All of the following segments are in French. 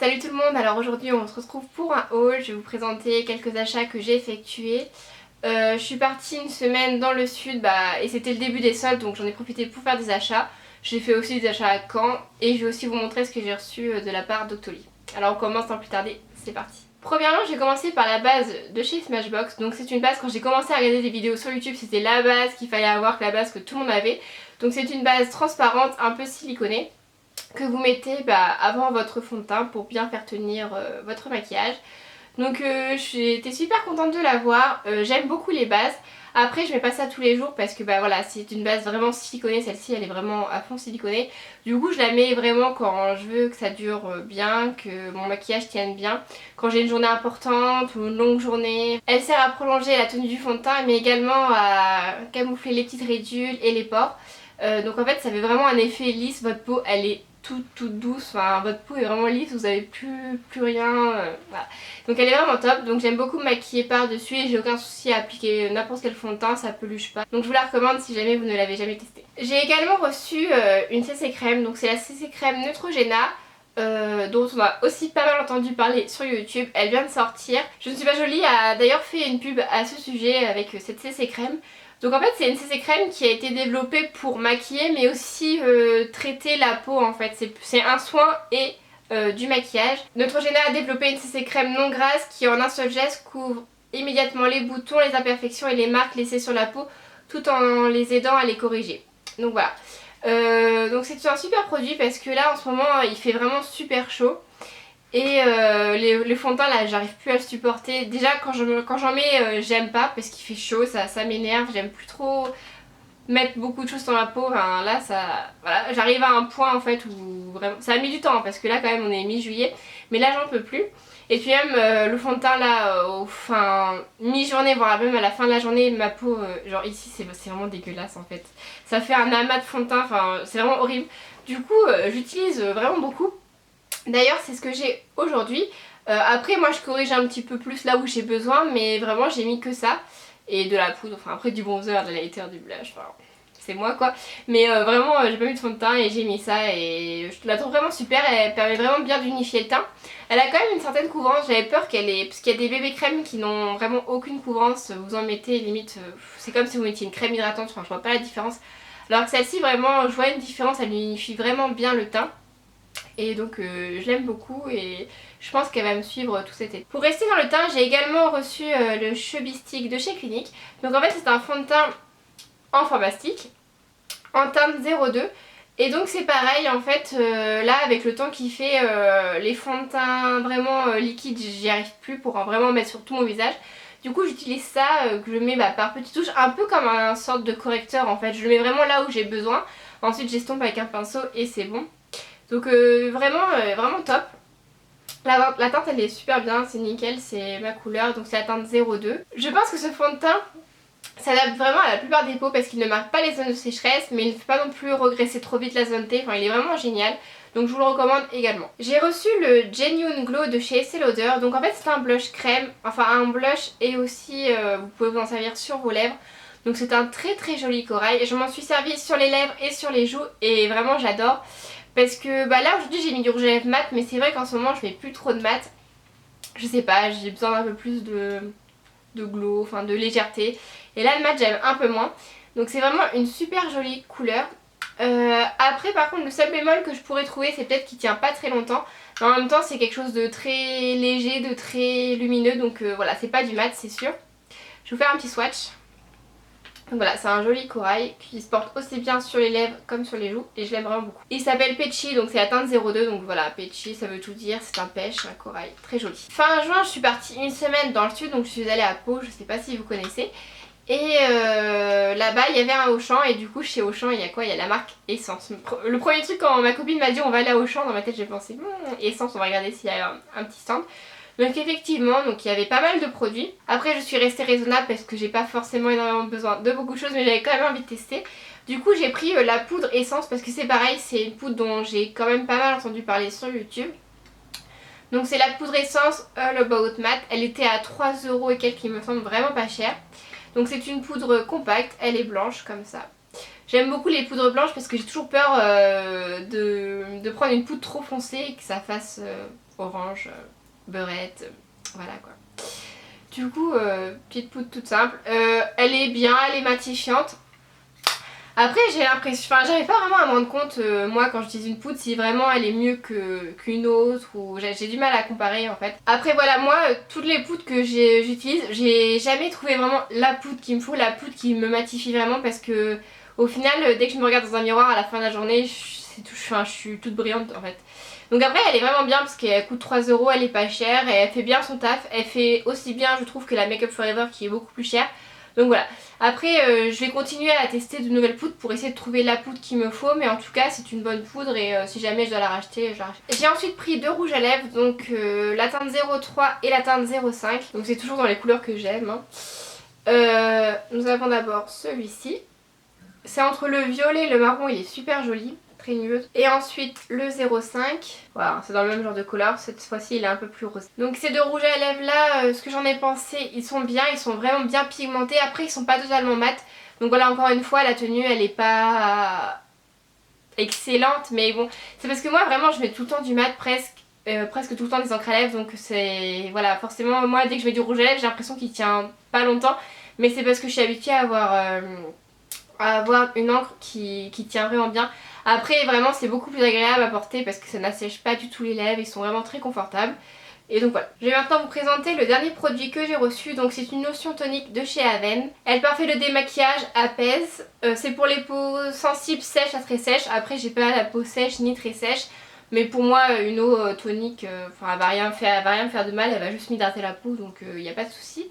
Salut tout le monde, alors aujourd'hui on se retrouve pour un haul. Je vais vous présenter quelques achats que j'ai effectués. Je suis partie une semaine dans le sud et c'était le début des soldes, donc j'en ai profité pour faire des achats. J'ai fait aussi des achats à Caen et je vais aussi vous montrer ce que j'ai reçu de la part d'Octoly. Alors on commence sans plus tarder, c'est parti. Premièrement, j'ai commencé par la base de chez Smashbox. Donc c'est une base, quand j'ai commencé à regarder des vidéos sur YouTube, c'était la base qu'il fallait avoir, la base que tout le monde avait. Donc c'est une base transparente, un peu siliconée, que vous mettez avant votre fond de teint pour bien faire tenir votre maquillage. Donc j'étais super contente de l'avoir. J'aime beaucoup les bases. Après je mets pas ça tous les jours parce que voilà, c'est une base vraiment siliconée. Celle-ci elle est vraiment à fond siliconée. Du coup je la mets vraiment quand je veux que ça dure bien, que mon maquillage tienne bien. Quand j'ai une journée importante ou une longue journée. Elle sert à prolonger la tenue du fond de teint mais également à camoufler les petites ridules et les pores. Donc en fait ça fait vraiment un effet lisse. Votre peau elle est toute douce, enfin votre peau est vraiment lisse, vous avez plus rien, voilà. Donc elle est vraiment top, donc j'aime beaucoup me maquiller par dessus et j'ai aucun souci à appliquer n'importe quel fond de teint, ça peluche pas. Donc je vous la recommande si jamais vous ne l'avez jamais testé. J'ai également reçu une CC crème, donc c'est la CC crème Neutrogena. Dont on a aussi pas mal entendu parler sur YouTube. Elle vient de sortir. Je ne suis pas jolie a d'ailleurs fait une pub à ce sujet avec cette CC crème. Donc en fait c'est une CC crème qui a été développée pour maquiller mais aussi traiter la peau en fait. C'est un soin et du maquillage. Neutrogena a développé une CC crème non grasse qui en un seul geste couvre immédiatement les boutons, les imperfections et les marques laissées sur la peau tout en les aidant à les corriger. Donc voilà. Donc c'est un super produit parce que là en ce moment il fait vraiment super chaud. Et les fonds de teint là j'arrive plus à le supporter. Déjà quand j'en mets j'aime pas parce qu'il fait chaud, ça m'énerve. J'aime plus trop mettre beaucoup de choses sur la peau. Enfin, là voilà, j'arrive à un point en fait où vraiment ça a mis du temps parce que là quand même on est mi-juillet. Mais là j'en peux plus. Et puis même le fond de teint là mi-journée voire même à la fin de la journée, ma peau genre ici c'est vraiment dégueulasse en fait. Ça fait un amas de fond de teint, enfin c'est vraiment horrible. Du coup j'utilise vraiment beaucoup. D'ailleurs c'est ce que j'ai aujourd'hui. Après moi je corrige un petit peu plus là où j'ai besoin, mais vraiment j'ai mis que ça. Et de la poudre, enfin après du bronzer, de la lighter, du blush, enfin c'est moi quoi. Mais vraiment j'ai pas mis de fond de teint et j'ai mis ça et je la trouve vraiment super. Elle permet vraiment bien d'unifier le teint. Elle a quand même une certaine couvrance, j'avais peur qu'elle ait... Parce qu'il y a des bébés crèmes qui n'ont vraiment aucune couvrance. Vous en mettez limite, c'est comme si vous mettiez une crème hydratante, enfin je vois pas la différence. Alors que celle-ci vraiment, je vois une différence, elle unifie vraiment bien le teint. Et donc je l'aime beaucoup et je pense qu'elle va me suivre tout cet été. Pour rester dans le teint, j'ai également reçu le Chubby Stick de chez Clinique. Donc en fait c'est un fond de teint en format stick, en teinte 02. Et donc c'est pareil en fait, là avec le temps qui fait, les fonds de teint vraiment liquides j'y arrive plus pour vraiment mettre sur tout mon visage. Du coup j'utilise ça, que je mets par petites touches, un peu comme un sorte de correcteur en fait. Je le mets vraiment là où j'ai besoin. Ensuite j'estompe avec un pinceau et c'est bon. Donc vraiment top. La teinte elle est super bien, c'est nickel, c'est ma couleur, donc c'est la teinte 02. Je pense que ce fond de teint s'adapte vraiment à la plupart des peaux parce qu'il ne marque pas les zones de sécheresse mais il ne fait pas non plus regresser trop vite la zone T, enfin il est vraiment génial. Donc je vous le recommande également. J'ai reçu le Genuine Glow de chez Estée Lauder. Donc en fait c'est un blush crème, enfin un blush et aussi vous pouvez vous en servir sur vos lèvres. Donc c'est un très joli corail. Je m'en suis servi sur les lèvres et sur les joues et vraiment j'adore. Parce que là aujourd'hui j'ai mis du rouge à lèvres mat, mais c'est vrai qu'en ce moment je mets plus trop de mat. Je sais pas, j'ai besoin d'un peu plus de glow, enfin de légèreté. Et là le mat j'aime un peu moins. Donc c'est vraiment une super jolie couleur. Après par contre le seul bémol que je pourrais trouver c'est peut-être qu'il tient pas très longtemps. Mais en même temps c'est quelque chose de très léger, de très lumineux. Donc voilà, c'est pas du mat c'est sûr. Je vais vous faire un petit swatch. Donc voilà, c'est un joli corail qui se porte aussi bien sur les lèvres comme sur les joues et je l'aime vraiment beaucoup. Il s'appelle Peachy, donc c'est la teinte 02, donc voilà, Peachy ça veut tout dire, c'est un pêche, un corail très joli. Fin juin je suis partie une semaine dans le sud, donc je suis allée à Pau, je sais pas si vous connaissez. Et là-bas il y avait un Auchan et du coup chez Auchan il y a quoi? Il y a la marque Essence. Le premier truc quand ma copine m'a dit on va aller à Auchan, dans ma tête j'ai pensé Essence, on va regarder s'il y a un petit stand. Donc effectivement, donc il y avait pas mal de produits. Après je suis restée raisonnable parce que j'ai pas forcément énormément besoin de beaucoup de choses mais j'avais quand même envie de tester. Du coup j'ai pris la poudre Essence parce que c'est pareil, c'est une poudre dont j'ai quand même pas mal entendu parler sur YouTube. Donc c'est la poudre Essence All About Matte, elle était à 3 € et quelques, il me semble vraiment pas cher. Donc c'est une poudre compacte, elle est blanche comme ça. J'aime beaucoup les poudres blanches parce que j'ai toujours peur de prendre une poudre trop foncée et que ça fasse orange, beurrette, voilà quoi. Du coup, petite poudre toute simple. Elle est bien, elle est matifiante. Après j'ai l'impression, enfin j'arrive pas vraiment à me rendre compte moi quand j'utilise une poudre si vraiment elle est mieux qu'une autre ou j'ai du mal à comparer en fait. Après voilà moi toutes les poudres que j'utilise j'ai jamais trouvé vraiment la poudre qu'il me faut, la poudre qui me matifie vraiment parce que au final dès que je me regarde dans un miroir à la fin de la journée je suis toute brillante en fait. Donc après elle est vraiment bien parce qu'elle coûte 3 €, elle est pas chère et elle fait bien son taf, elle fait aussi bien je trouve que la Make Up Forever qui est beaucoup plus chère. Donc voilà, après je vais continuer à tester de nouvelles poudres pour essayer de trouver la poudre qu'il me faut, mais en tout cas c'est une bonne poudre et si jamais je dois la racheter, je la rachète. J'ai ensuite pris deux rouges à lèvres, donc la teinte 03 et la teinte 05, donc c'est toujours dans les couleurs que j'aime. Hein. Nous avons d'abord celui-ci, c'est entre le violet et le marron, il est super joli. Très nude. Et ensuite le 05, voilà, c'est dans le même genre de couleur, cette fois-ci il est un peu plus rose. Donc ces deux rouges à lèvres là, ce que j'en ai pensé, ils sont bien, ils sont vraiment bien pigmentés, après ils sont pas totalement mat. Donc voilà, encore une fois la tenue elle est pas excellente, mais bon, c'est parce que moi vraiment je mets tout le temps du mat presque tout le temps des encres à lèvres, donc c'est, voilà, forcément moi dès que je mets du rouge à lèvres j'ai l'impression qu'il tient pas longtemps, mais c'est parce que je suis habituée à avoir une encre qui tient vraiment bien. Après vraiment c'est beaucoup plus agréable à porter parce que ça n'assèche pas du tout les lèvres, ils sont vraiment très confortables. Et donc voilà, je vais maintenant vous présenter le dernier produit que j'ai reçu, donc c'est une lotion tonique de chez Aven. Elle parfait le démaquillage, apaise, c'est pour les peaux sensibles, sèches à très sèches. Après j'ai pas la peau sèche ni très sèche, mais pour moi une eau tonique, elle va rien me faire de mal, elle va juste m'hydrater la peau, donc il n'y a pas de souci.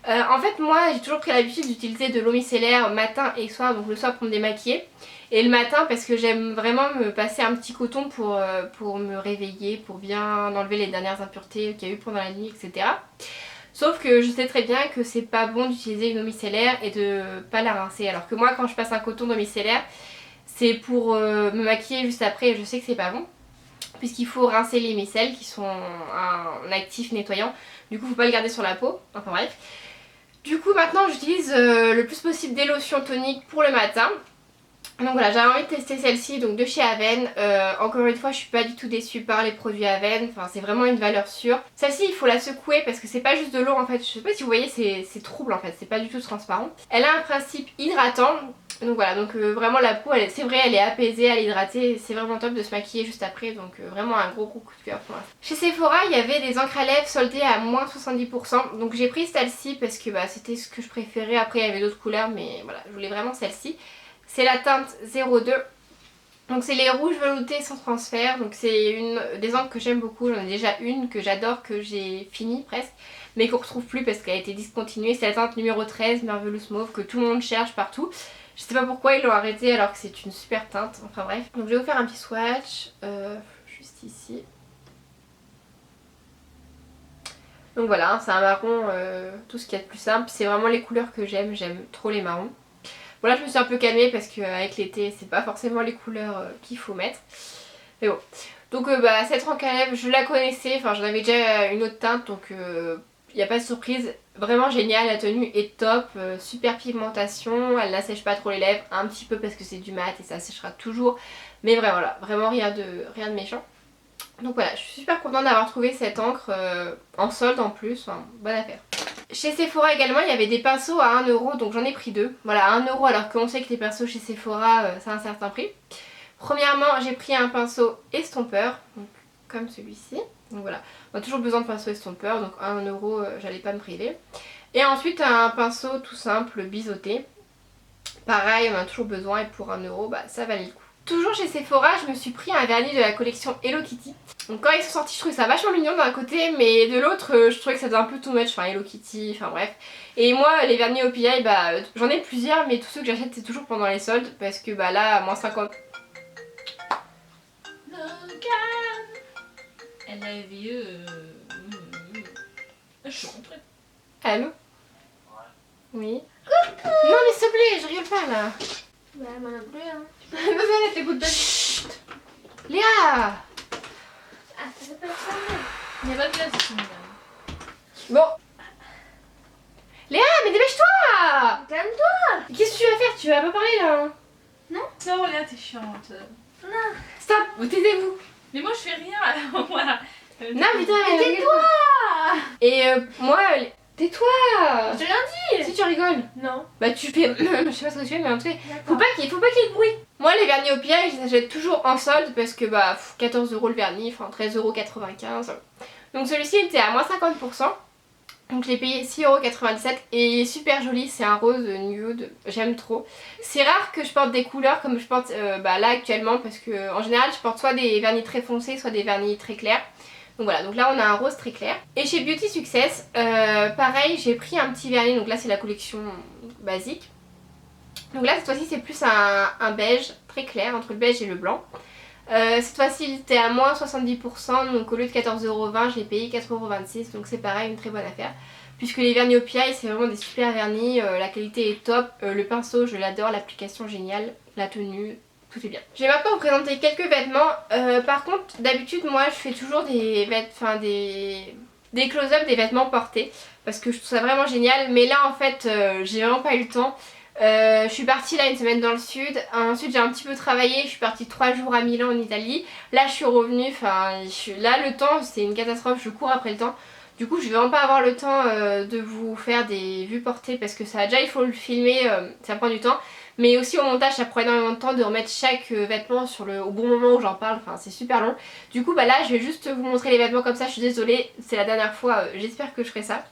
En fait moi j'ai toujours pris l'habitude d'utiliser de l'eau micellaire matin et soir, donc le soir pour me démaquiller et le matin parce que j'aime vraiment me passer un petit coton pour me réveiller, pour bien enlever les dernières impuretés qu'il y a eu pendant la nuit, etc. Sauf que je sais très bien que c'est pas bon d'utiliser une eau micellaire et de pas la rincer, alors que moi quand je passe un coton d'eau micellaire c'est pour me maquiller juste après et je sais que c'est pas bon puisqu'il faut rincer les micelles qui sont un actif nettoyant, du coup faut pas le garder sur la peau, enfin bref. Du coup maintenant j'utilise le plus possible des lotions toniques pour le matin. Donc voilà, j'avais envie de tester celle-ci, donc de chez Aven. Encore une fois je suis pas du tout déçue par les produits Aven, enfin c'est vraiment une valeur sûre. Celle-ci il faut la secouer parce que c'est pas juste de l'eau en fait, je sais pas si vous voyez c'est trouble en fait, c'est pas du tout transparent. Elle a un principe hydratant, donc voilà, donc vraiment la peau c'est vrai elle est apaisée, elle est hydratée, c'est vraiment top de se maquiller juste après, donc vraiment un gros coup de cœur pour l'instant. Chez Sephora il y avait des encres à lèvres soldées à moins 70%, donc j'ai pris celle-ci parce que c'était ce que je préférais, après il y avait d'autres couleurs mais voilà je voulais vraiment celle-ci. C'est la teinte 02, donc c'est les rouges veloutés sans transfert, donc c'est une des encres que j'aime beaucoup, j'en ai déjà une que j'adore, que j'ai fini presque, mais qu'on retrouve plus parce qu'elle a été discontinuée, c'est la teinte numéro 13, Marvelous Mauve, que tout le monde cherche partout. Je sais pas pourquoi ils l'ont arrêtée alors que c'est une super teinte, enfin bref. Donc je vais vous faire un petit swatch, juste ici. Donc voilà, c'est un marron, tout ce qu'il y a de plus simple, c'est vraiment les couleurs que j'aime trop les marrons. Bon là je me suis un peu calmée parce qu'avec l'été c'est pas forcément les couleurs qu'il faut mettre. Mais bon. Donc cette encre à lèvres je la connaissais, enfin j'en avais déjà une autre teinte donc il n'y a pas de surprise. Vraiment génial, la tenue est top, super pigmentation, elle n'assèche pas trop les lèvres, un petit peu parce que c'est du mat et ça séchera toujours. Mais voilà, vraiment rien de méchant. Donc voilà, je suis super contente d'avoir trouvé cette encre en solde en plus, enfin, bonne affaire. Chez Sephora également il y avait des pinceaux à 1 €, donc j'en ai pris deux. Voilà, à 1 € alors qu'on sait que les pinceaux chez Sephora ça a un certain prix. Premièrement j'ai pris un pinceau estompeur, donc, comme celui-ci. Donc voilà, on a toujours besoin de pinceau estompeur, donc à 1 € j'allais pas me priver. Et ensuite un pinceau tout simple biseauté. Pareil on en a toujours besoin et pour 1 € ça valait le coup. Toujours chez Sephora, je me suis pris un vernis de la collection Hello Kitty. Donc quand ils sont sortis je trouvais ça vachement mignon d'un côté, mais de l'autre je trouvais que ça faisait un peu too much, enfin Hello Kitty, enfin bref. Et moi les vernis OPI, j'en ai plusieurs mais tous ceux que j'achète c'est toujours pendant les soldes parce que là moins 50. Elle a vu je suis rentrée. Allô? Oui. Non mais s'il te plaît, je rigole pas là. Bah moi non plus hein. Vas-y, t'écoutes pas. Chut. Léa! Ah ça peut être ça. Il n'y a pas de place ici madame. Bon. Léa, mais dépêche-toi! Calme-toi. Qu'est-ce que tu vas faire? Tu vas pas parler là? Sors là, t'es chiante. Stop, vous taisez-vous. Mais moi je fais rien alors voilà. Non putain, mais tais-toi. Et moi, tais-toi. J'ai rien dit. Si tu rigoles. Non. Bah tu fais, je sais pas ce que tu fais, mais en tout cas, faut pas qu'il y ait de bruit. Moi les vernis au pied, je les achète toujours en solde parce que bah 14 € le vernis, enfin 13,95 €. Donc celui-ci était à moins 50%. Donc je l'ai payé 6,97 € et il est super joli, c'est un rose nude, j'aime trop. C'est rare que je porte des couleurs comme je porte là actuellement parce que en général je porte soit des vernis très foncés, soit des vernis très clairs. Donc voilà, donc là on a un rose très clair. Et chez Beauty Success, pareil, j'ai pris un petit vernis, donc là c'est la collection basique. Donc là cette fois-ci c'est plus un beige très clair, entre le beige et le blanc. Cette fois-ci il était à moins 70%, donc au lieu de 14,20 €, je l'ai payé 4,26 €, donc c'est pareil, une très bonne affaire. Puisque les vernis au PI c'est vraiment des super vernis, la qualité est top, le pinceau je l'adore, l'application géniale, la tenue, tout est bien. Je vais maintenant vous présenter quelques vêtements. Par contre d'habitude moi je fais toujours des close-up des vêtements portés parce que je trouve ça vraiment génial, mais là en fait j'ai vraiment pas eu le temps. Je suis partie là une semaine dans le sud, ensuite j'ai un petit peu travaillé, je suis partie 3 jours à Milan en Italie. Là je suis revenue, là le temps c'est une catastrophe, je cours après le temps. Du coup je vais vraiment pas avoir le temps de vous faire des vues portées parce que ça déjà il faut le filmer, ça prend du temps. Mais aussi au montage ça prend énormément de temps de remettre chaque vêtement au bon moment où j'en parle, enfin c'est super long. Du coup bah là je vais juste vous montrer les vêtements comme ça, je suis désolée, c'est la dernière fois, j'espère que je ferai ça.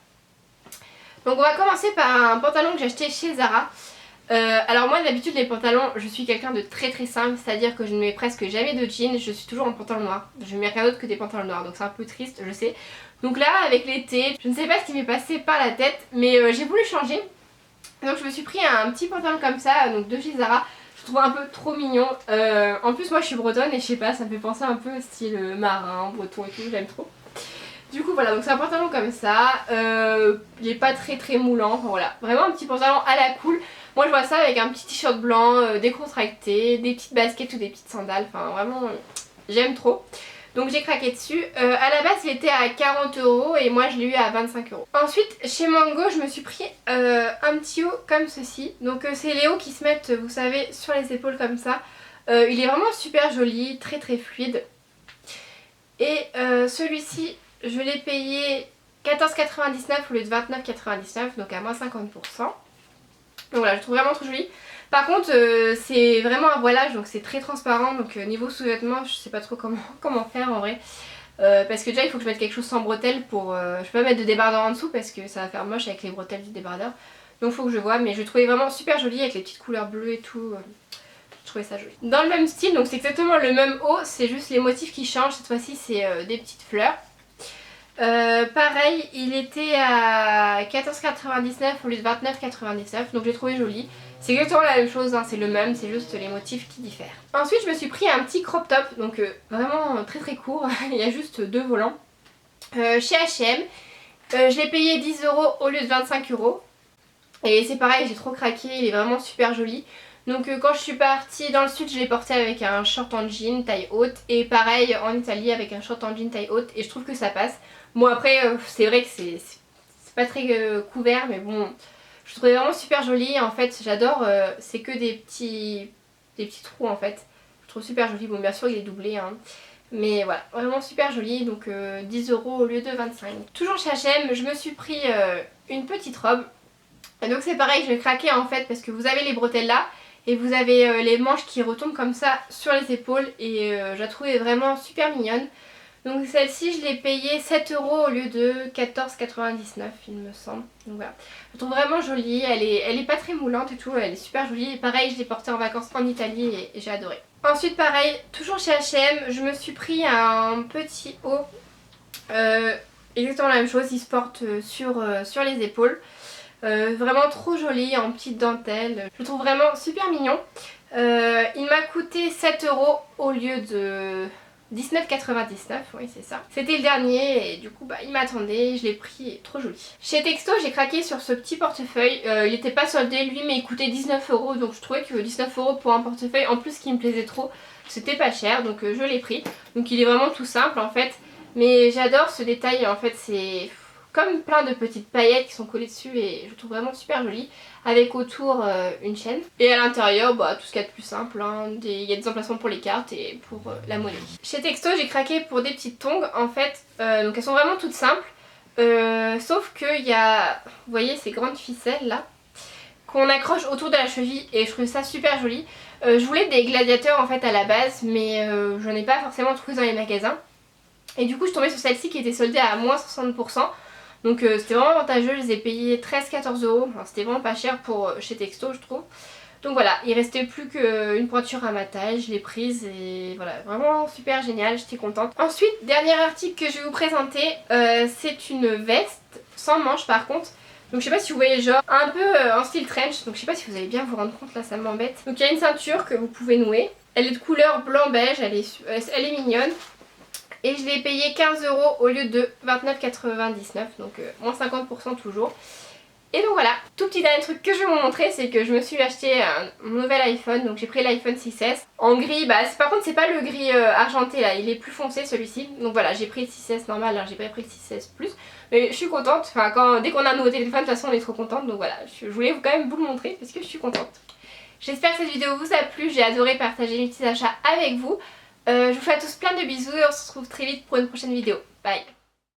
Donc on va commencer par un pantalon que j'ai acheté chez Zara. Alors moi d'habitude les pantalons, je suis quelqu'un de très simple, c'est-à-dire que je ne mets presque jamais de jeans, je suis toujours en pantalon noir. Je ne mets rien d'autre que des pantalons noirs, donc c'est un peu triste, je sais. Donc là avec l'été, je ne sais pas ce qui m'est passé par la tête, mais j'ai voulu changer. Donc je me suis pris un petit pantalon comme ça, donc de chez Zara. Je trouve un peu trop mignon. En plus moi je suis bretonne et je sais pas, ça me fait penser un peu style marin, breton et tout, j'aime trop. Du coup voilà, donc c'est un pantalon comme ça, il est pas très moulant, enfin, voilà, vraiment un petit pantalon à la cool. Moi je vois ça avec un petit t-shirt blanc, décontracté, des petites baskets ou des petites sandales, enfin vraiment j'aime trop. Donc j'ai craqué dessus. À la base il était à 40 € et moi je l'ai eu à 25 €. Ensuite chez Mango je me suis pris un petit haut comme ceci. Donc c'est les hauts qui se mettent vous savez sur les épaules comme ça. Il est vraiment super joli, très fluide. Et celui-ci je l'ai payé 14,99 € au lieu de 29,99 €, donc à moins 50%. Donc voilà, je trouve vraiment trop joli. Par contre c'est vraiment un voilage, donc c'est très transparent, donc niveau sous-vêtements je sais pas trop comment faire en vrai. Parce que déjà il faut que je mette quelque chose sans bretelles pour... je peux pas mettre de débardeur en dessous parce que ça va faire moche avec les bretelles du débardeur. Donc il faut que je vois, mais je le trouvais vraiment super joli avec les petites couleurs bleues et tout. Je trouvais ça joli. Dans le même style, donc c'est exactement le même haut, c'est juste les motifs qui changent. Cette fois-ci c'est des petites fleurs. Pareil, il était à 14,99 € au lieu de 29,99 €, donc j'ai trouvé joli. C'est exactement la même chose, hein, c'est le même, c'est juste les motifs qui diffèrent. Ensuite je me suis pris un petit crop top, donc vraiment très court, il y a juste 2 volants. Chez H&M, je l'ai payé 10 € au lieu de 25 €. Et c'est pareil, j'ai trop craqué, il est vraiment super joli. Donc quand je suis partie dans le sud, je l'ai porté avec un short en jean taille haute. Et pareil en Italie avec un short en jean taille haute. Et je trouve que ça passe. Bon après c'est vrai que c'est pas très couvert, mais bon, je trouvais vraiment super joli. En fait j'adore, c'est que des petits trous en fait. Je trouve super joli, bon bien sûr il est doublé hein. Mais voilà, vraiment super joli, donc 10 € au lieu de 25 €. Toujours chez H&M, je me suis pris une petite robe. Et donc c'est pareil, je vais craquer en fait parce que vous avez les bretelles là. Et vous avez les manches qui retombent comme ça sur les épaules. Et je la trouvais vraiment super mignonne. Donc celle-ci je l'ai payée 7 € au lieu de 14,99 € il me semble. Donc voilà, je la trouve vraiment jolie, elle est pas très moulante et tout, elle est super jolie. Et pareil je l'ai portée en vacances en Italie et j'ai adoré. Ensuite pareil, toujours chez H&M, je me suis pris un petit haut. Exactement la même chose, il se porte sur les épaules. Vraiment trop joli en petite dentelle, je le trouve vraiment super mignon. Il m'a coûté 7 € au lieu de 19,99 €, oui c'est ça. C'était le dernier et du coup bah il m'attendait, je l'ai pris, trop joli. Chez Texto j'ai craqué sur ce petit portefeuille, il était pas soldé lui mais il coûtait 19 € donc je trouvais que 19 € pour un portefeuille en plus qui me plaisait trop, c'était pas cher donc je l'ai pris. Donc il est vraiment tout simple en fait, mais j'adore ce détail en fait, c'est... comme plein de petites paillettes qui sont collées dessus et je le trouve vraiment super joli. Avec autour une chaîne. Et à l'intérieur, bah, tout ce qu'il y a de plus simple. Hein. Il y a des emplacements pour les cartes et pour la monnaie. Chez Texto, j'ai craqué pour des petites tongs en fait. Donc elles sont vraiment toutes simples. Sauf qu'il y a, vous voyez ces grandes ficelles là, qu'on accroche autour de la cheville et je trouve ça super joli. Je voulais des gladiateurs en fait à la base, mais je n'en ai pas forcément trouvé dans les magasins. Et du coup je suis tombée sur celle-ci qui était soldée à moins 60%. Donc c'était vraiment avantageux, je les ai payés 13-14 €. Enfin, c'était vraiment pas cher pour chez Texto je trouve. Donc voilà, il restait plus qu'une pointure à ma taille, je l'ai prise et voilà, vraiment super génial, j'étais contente. Ensuite, dernier article que je vais vous présenter, c'est une veste sans manches par contre. Donc je sais pas si vous voyez le genre, un peu en style trench, donc je sais pas si vous allez bien vous rendre compte là, ça m'embête. Donc il y a une ceinture que vous pouvez nouer, elle est de couleur blanc-beige, elle est mignonne. Et je l'ai payé 15 € au lieu de 29,99, donc moins 50% toujours. Et donc voilà, tout petit dernier truc que je vais vous montrer, c'est que je me suis acheté un nouvel iPhone, donc j'ai pris l'iPhone 6S en gris. Bah par contre c'est pas le gris argenté là, il est plus foncé celui-ci. Donc voilà, j'ai pris le 6S normal, alors j'ai pas pris le 6S plus. Mais je suis contente, enfin dès qu'on a un nouveau téléphone, de toute façon on est trop contente. Donc voilà, je voulais quand même vous le montrer parce que je suis contente. J'espère que cette vidéo vous a plu, j'ai adoré partager mes petits achats avec vous. Je vous fais à tous plein de bisous et on se retrouve très vite pour une prochaine vidéo. Bye!